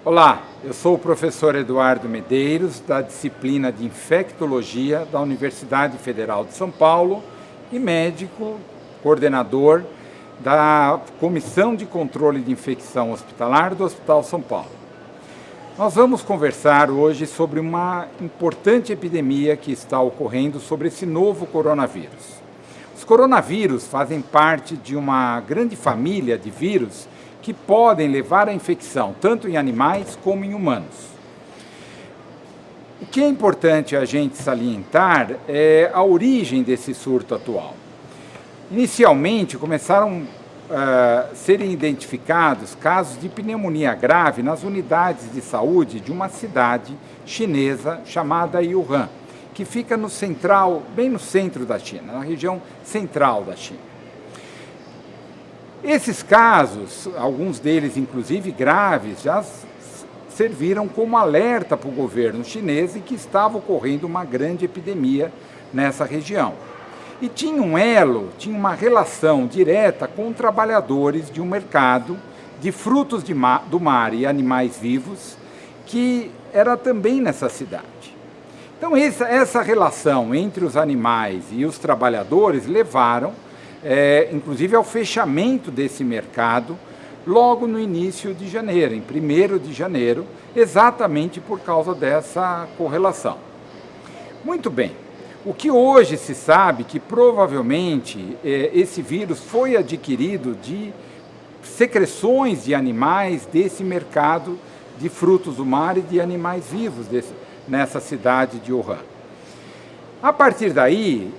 Olá, eu sou o professor Eduardo Medeiros, da disciplina de Infectologia da Universidade Federal de São Paulo e médico coordenador da Comissão de Controle de Infecção Hospitalar do Hospital São Paulo. Nós vamos conversar hoje sobre uma importante epidemia que está ocorrendo sobre esse novo coronavírus. Os coronavírus fazem parte de uma grande família de vírus que podem levar à infecção, tanto em animais como em humanos. O que é importante a gente salientar é a origem desse surto atual. Inicialmente, começaram a serem identificados casos de pneumonia grave nas unidades de saúde de uma cidade chinesa chamada Wuhan, que fica no central, bem no centro da China, na região central da China. Esses casos, alguns deles inclusive graves, já serviram como alerta para o governo chinês e que estava ocorrendo uma grande epidemia nessa região. E tinha um elo, tinha uma relação direta com trabalhadores de um mercado de frutos do mar e animais vivos que era também nessa cidade. Então essa relação entre os animais e os trabalhadores levaram inclusive ao fechamento desse mercado logo no início de janeiro, em 1º de janeiro, exatamente por causa dessa correlação. Muito bem, o que hoje se sabe que provavelmente esse vírus foi adquirido de secreções de animais desse mercado de frutos do mar e de animais vivos nessa cidade de Wuhan. A partir daí,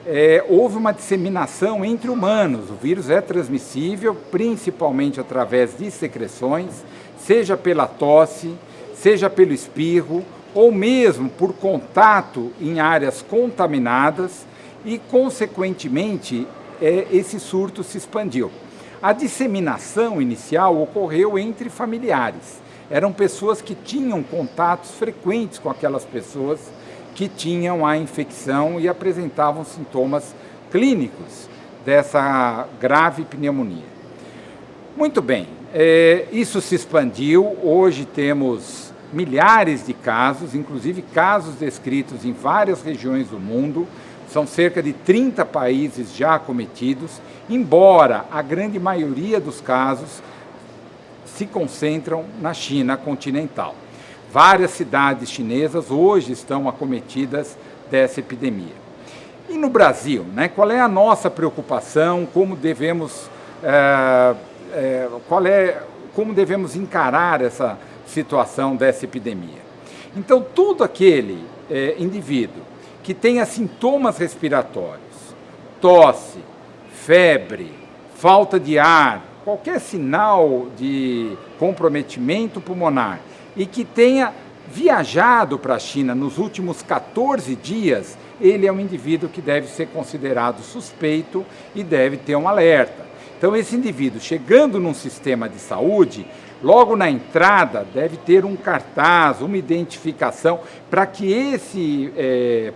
houve uma disseminação entre humanos. O vírus é transmissível, principalmente através de secreções, seja pela tosse, seja pelo espirro, ou mesmo por contato em áreas contaminadas e, consequentemente, esse surto se expandiu. A disseminação inicial ocorreu entre familiares. Eram pessoas que tinham contatos frequentes com aquelas pessoas que tinham a infecção e apresentavam sintomas clínicos dessa grave pneumonia. Muito bem, isso se expandiu, hoje temos milhares de casos, inclusive casos descritos em várias regiões do mundo, são cerca de 30 países já acometidos, embora a grande maioria dos casos se concentram na China continental. Várias cidades chinesas hoje estão acometidas dessa epidemia. E no Brasil, qual é a nossa preocupação, como devemos encarar essa situação dessa epidemia? Então, todo aquele indivíduo que tenha sintomas respiratórios, tosse, febre, falta de ar, qualquer sinal de comprometimento pulmonar, e que tenha viajado para a China nos últimos 14 dias, ele é um indivíduo que deve ser considerado suspeito e deve ter um alerta. Então, esse indivíduo, chegando num sistema de saúde, logo na entrada deve ter um cartaz, uma identificação, para que esse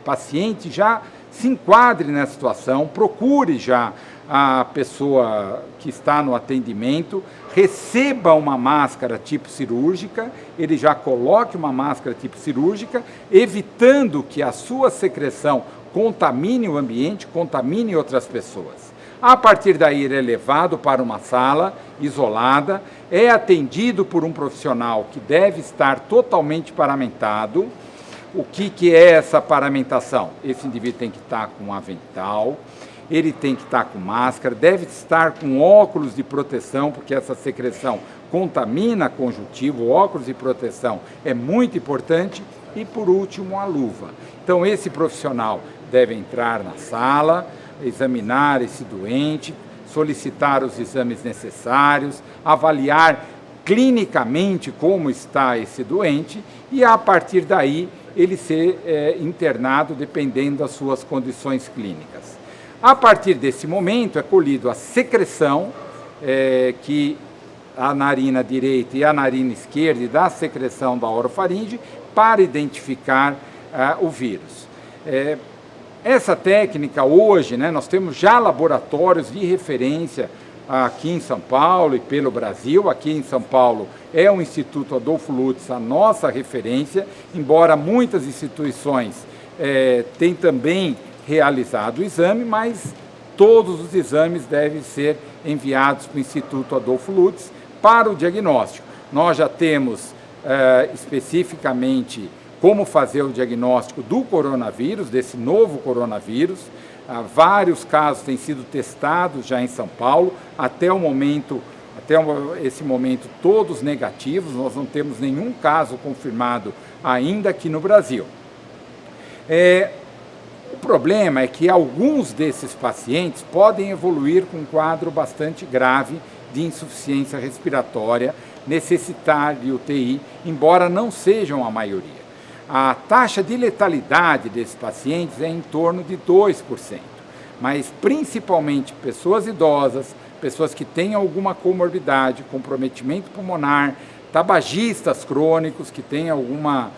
paciente já se enquadre nessa situação, procure já a pessoa que está no atendimento, receba uma máscara tipo cirúrgica, ele já coloque uma máscara tipo cirúrgica, evitando que a sua secreção contamine o ambiente, contamine outras pessoas. A partir daí, ele é levado para uma sala isolada, é atendido por um profissional que deve estar totalmente paramentado. O que é essa paramentação? Esse indivíduo tem que estar com um avental, ele tem que estar com máscara, deve estar com óculos de proteção, porque essa secreção contamina a conjuntiva, o óculos de proteção é muito importante, e por último a luva. Então esse profissional deve entrar na sala, examinar esse doente, solicitar os exames necessários, avaliar clinicamente como está esse doente e a partir daí ele ser internado dependendo das suas condições clínicas. A partir desse momento é colhido a secreção, que a narina direita e a narina esquerda, e da secreção da orofaringe, para identificar o vírus. Essa técnica hoje, nós temos já laboratórios de referência aqui em São Paulo e pelo Brasil. Aqui em São Paulo é o Instituto Adolfo Lutz a nossa referência, embora muitas instituições tenham também realizado o exame, mas todos os exames devem ser enviados para o Instituto Adolfo Lutz para o diagnóstico. Nós já temos especificamente como fazer o diagnóstico do coronavírus, desse novo coronavírus. Vários casos têm sido testados já em São Paulo, até esse momento todos negativos, nós não temos nenhum caso confirmado ainda aqui no Brasil. O problema é que alguns desses pacientes podem evoluir com um quadro bastante grave de insuficiência respiratória, necessitar de UTI, embora não sejam a maioria. A taxa de letalidade desses pacientes é em torno de 2%, mas principalmente pessoas idosas, pessoas que têm alguma comorbidade, comprometimento pulmonar, tabagistas crônicos que têm alguma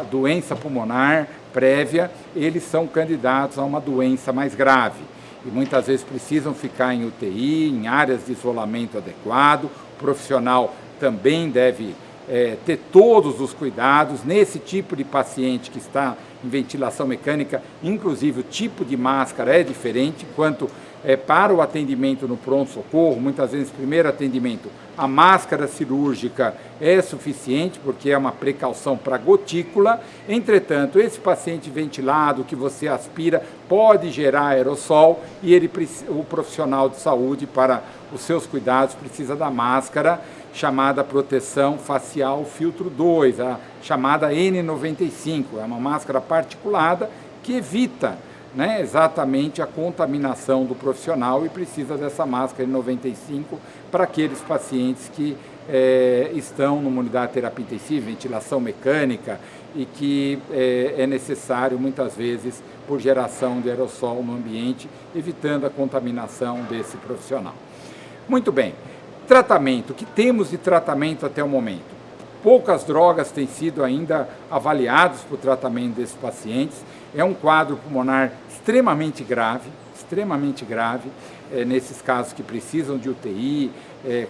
doença pulmonar prévia, eles são candidatos a uma doença mais grave e muitas vezes precisam ficar em UTI, em áreas de isolamento adequado. O profissional também deve ter todos os cuidados nesse tipo de paciente que está em ventilação mecânica, inclusive o tipo de máscara é diferente, enquanto para o atendimento no pronto-socorro, muitas vezes primeiro atendimento, a máscara cirúrgica é suficiente, porque é uma precaução para gotícula. Entretanto, esse paciente ventilado que você aspira pode gerar aerossol e o profissional de saúde, para os seus cuidados, precisa da máscara chamada proteção facial filtro 2, a chamada N95, é uma máscara particulada que evita exatamente a contaminação do profissional e precisa dessa máscara N95 para aqueles pacientes que estão numa unidade de terapia intensiva, ventilação mecânica e que é necessário muitas vezes por geração de aerossol no ambiente, evitando a contaminação desse profissional. Muito bem. Tratamento, o que temos de tratamento até o momento? Poucas drogas têm sido ainda avaliadas para o tratamento desses pacientes. É um quadro pulmonar extremamente grave, nesses casos que precisam de UTI,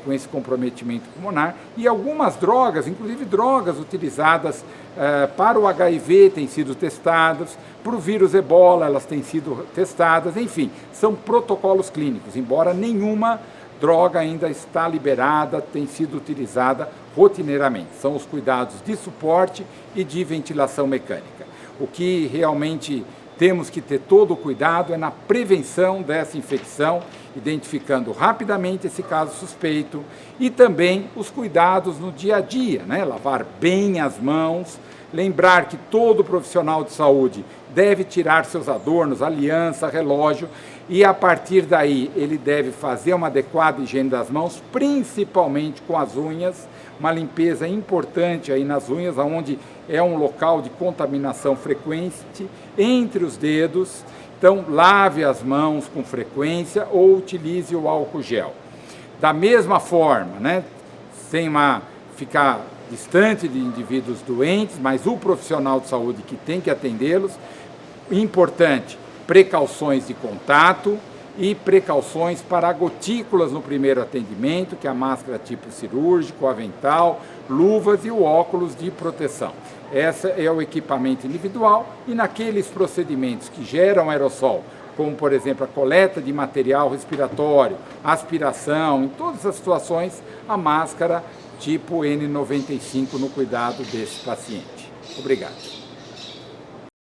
com esse comprometimento pulmonar. E algumas drogas, inclusive drogas utilizadas para o HIV, têm sido testadas, para o vírus Ebola elas têm sido testadas, enfim, são protocolos clínicos, embora nenhuma droga ainda está liberada, tem sido utilizada rotineiramente. São os cuidados de suporte e de ventilação mecânica. O que realmente temos que ter todo o cuidado é na prevenção dessa infecção, identificando rapidamente esse caso suspeito e também os cuidados no dia a dia, lavar bem as mãos, lembrar que todo profissional de saúde deve tirar seus adornos, aliança, relógio, e a partir daí ele deve fazer uma adequada higiene das mãos, principalmente com as unhas, uma limpeza importante aí nas unhas, onde é um local de contaminação frequente entre os dedos. Então, lave as mãos com frequência ou utilize o álcool gel. Da mesma forma, sem ficar distante de indivíduos doentes, mas o profissional de saúde que tem que atendê-los, importante, precauções de contato e precauções para gotículas no primeiro atendimento, que é a máscara tipo cirúrgico, o avental, luvas e o óculos de proteção. Esse é o equipamento individual e naqueles procedimentos que geram aerossol, como, por exemplo, a coleta de material respiratório, aspiração, em todas as situações, a máscara tipo N95 no cuidado desse paciente. Obrigado.